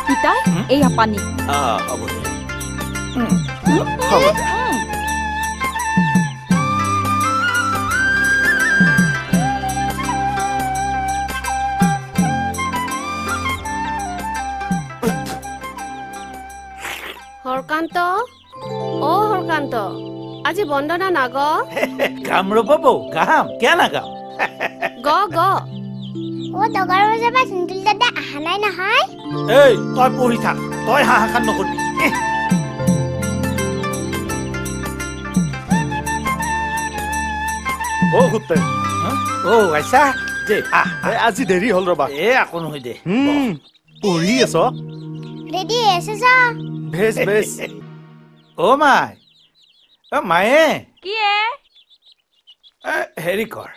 পিতাই এইয়া পানী হ'ব দে হৰকান্ত অ হৰকান্ত আজি বন্দনা নাগ গাম ৰ'ব বৌ গাম কিয় নাগাম গ গ ও দগৰ বজাবা চুন্দুল দাদা আহা নাই নহয় এই তই পঢ়ি থাক তই হাহাকাৰ নকৰিবি ও হুতে আইছা দে আজি দেৰি হ'ল ৰবা আকৌ নহয় দে পঢ়ি আছ ৰেডি আছে ভেজ ভেজ মাই মায়ে কি হেৰি কৰ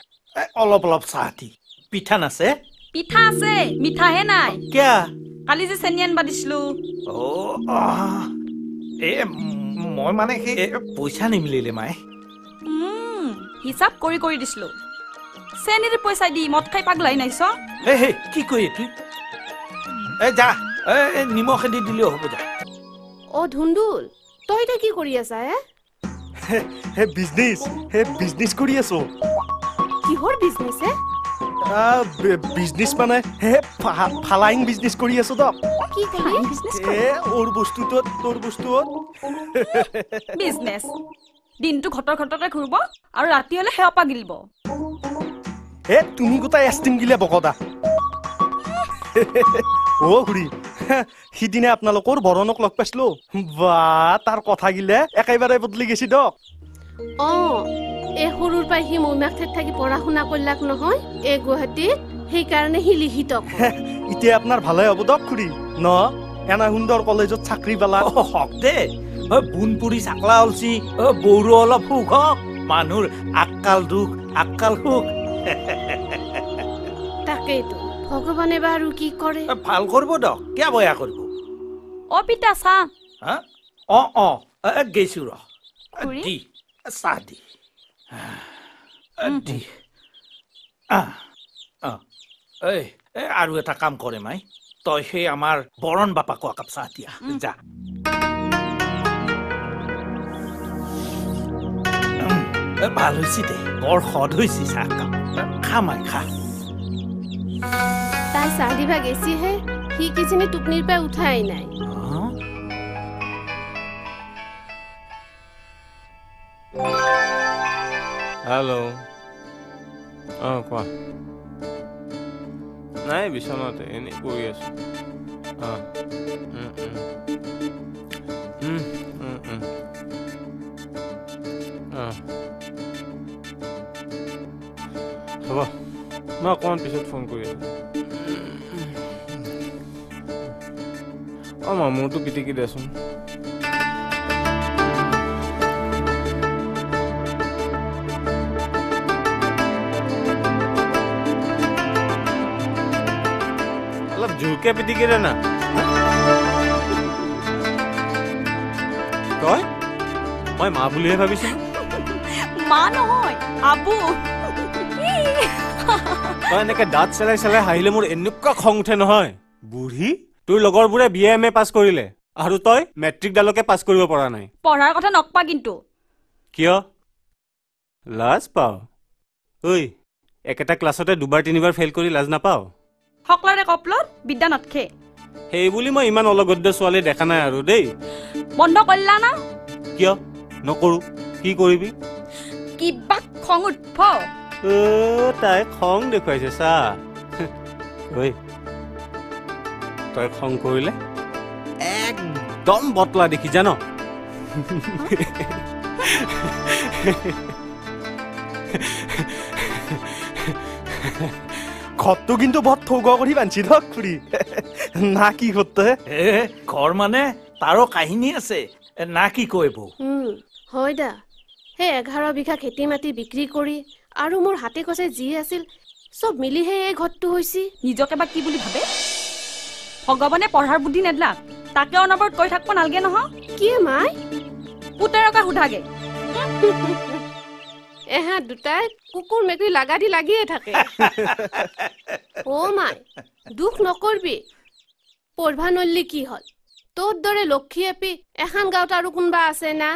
অলপ অলপ চাহ দি পিঠা নাছে পিঠা আছে মিঠাহে নাই কিয়া কালি যে চেনি আনবা দিছিলো মই মানে সেই পইচা নিমিলিলে মায়ে হিচাপ কৰি কৰি দিছিলো চেনিৰ পইচা দি মদ খাই পাগলাই নাইছ কি কৈ তুই যা নিমখ দি দিলেও হ'ব যা অ ধুন্দুল তই এতিয়া কি কৰি আছা হে বিজনেছ কৰি আছো কিহৰ বিজনেছ বিজনেছ মানে হে ফালাইং বিজনেছ কৰি আছো দ কি কলি ওৰ বস্তুটোত তোৰ বস্তুত বিজনেছ দিনটো ঘটৰ ঘটৰকে ঘুৰব আৰু ৰাতি হলে হেপা গিলব হে তুমি গোটাই এষ্টিম গিলে বকদা ও ঘুৰি সিদিনে আপোনালোকৰ বৰণক লগ পাইছিলো বা তাৰ কথা গিলে একেবাৰে বদলি গেছি দক এই সৰুৰ পৰাই সি মৌমাক ঠাইত থাকি পঢ়া শুনা কৰিলাক নহয় এই গুৱাহাটীত সেইকাৰণে সি লিখিত এতিয়া আপোনাৰ ভালে হ'ব দক খুৰী ন এনা সুন্দৰ কলেজত চাকৰি পালা হক দে বুনপুৰি চাকলা অলছি বৌৰো অলপ সুখ হওক মানুহৰ আক্কাল দুখ আক্কাল সুখ তাকেইতো ভগৱানে বাৰু কি কৰে ভাল কৰিব দক কিয় বয়া কৰিব পিতা চাহ গেছো ৰ দি চাহ দি আৰু এটা কাম কৰে মাই তই সেই আমাৰ বৰণ বাপাকো একাপ চাহ দিয়া যা ভাল হৈছে দে বৰ সদ হৈছে চাহ কাপ খা মাই খা তাই চাহ দিবা গেছিহে সি কিজানি টোপনিৰ পৰা উঠাই নাই হেল্ল' কোৱা নাই বিচনাতে এনেই পৰি আছো হ'ব মই অকণমান পিছত ফোন কৰি আছো মোৰতো পিটিকি দেচোন অলপ জোৰকে পিটিকি দে না তই মই মা বুলিহে ভাবিছিলো মা নহয় আবু তই এনেকে দাঁত চেলাই চেলাই হাঁহিলে মোৰ এনেকুৱা খং উঠে নহয় বুঢ়ী তোৰ লগৰবোৰে BA MA পাছ কৰিলে আৰু তই মেট্ৰিকডালকে পাছ কৰিব পৰা নাই পঢ়াৰ কথা নকপা কিন্তু কিয় লাজ পাও ঐ একেটা ক্লাছতে দুবাৰ তিনিবাৰ ফেইল কৰি লাজ নাপাও সকলোৰে কপলত বিদ্যা নাথকে সেই বুলি মই ইমান অলগদ্য ছোৱালী দেখা নাই আৰু দেই বন্ধ কৰিলা না কিয় নকৰো কি কৰিবি কিবা খং উঠব তাই খং দেখুৱাইছে চা ঐ তই খং কৰিলে একদম বটলা দেখি জান ঘৰটো কিন্তু বহুত ঠৌগা কৰি বান্ধি ধক খুৰী না কি করতে ঘর মানে তারও কাহিনী আছে না কি কয় বৌ হয় দা সেই 11 বিঘা খেতি মাটি বিক্ৰী কৰি আৰু মোৰ হাতে কছে যি আছিল সব মিলিহে এই ঘৰটো হৈছি নিজকে বা কি বুলি ভাবে ভগৱানে পঢ়াৰ বুদ্ধি নেদলাক তাকে অনবৰত কৈ থাকব নালগে নহয় কি মাই পুতেৰকা সুধাগে এহাত দুটাই কুকুৰ মেকুৰী লাগা দি লাগিয়ে থাকে অ' মাই দুখ নকৰবি পঢ়বা নল্লি কি হ'ল তোৰ দৰে লক্ষী এপি এখন গাঁৱত আৰু কোনবা আছে না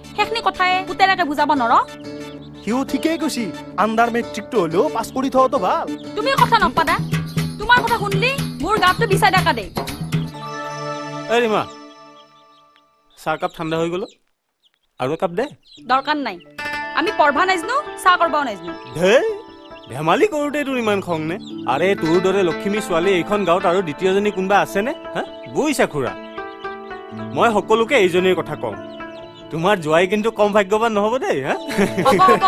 সেইখিনি কথাই পুতেৰাকে বুজাব নৰ সিও ঠিকেই কৈছি আণ্ডাৰ মেট্ৰিকটো হ'লেও পাছ কৰি থোৱাটো ভাল তুমি কথা নপাদা তোমাৰ কথা শুনলি মোৰ গাঁতটো বিচাই ডাকা দেই এই ৰীমা চাহকাপ ঠাণ্ডা হৈ গ'ল আৰু একাপ দে দৰকাৰ নাই আমি পঢ়বা নাজনো চাহ কৰবাও নাজনো ধেই ধেমালি কৰোঁতে তোৰ ইমান খং নে আৰে তোৰ দৰে লক্ষ্মী ছোৱালী এইখন গাঁৱত আৰু দ্বিতীয়জনী কোনোবা আছেনে হা বুইছা খুৰা মই সকলোকে এইজনীৰ কথা কওঁ তোমাৰ জোৱাই কিন্তু কম ভাগ্যৱান নহ'ব দেই হা হ'ব হ'ব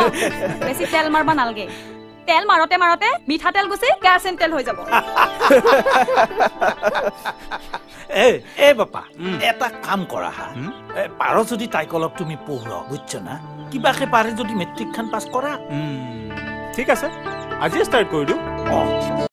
বেছি তেল মাৰবা নালগে তেল মাৰতে মাৰতে মিঠাতেল গুচি কেৰাচিন তেল হৈ যাব এ বাপা এটা কাম কৰা হা পাৰ যদি তাইক অলপ তুমি পঢ়োৱা বুজিছ না কিবাকে পাৰে যদি মেট্ৰিকখন পাছ কৰা ঠিক আছে আজিয়ে ষ্টাৰ্ট কৰি দিওঁ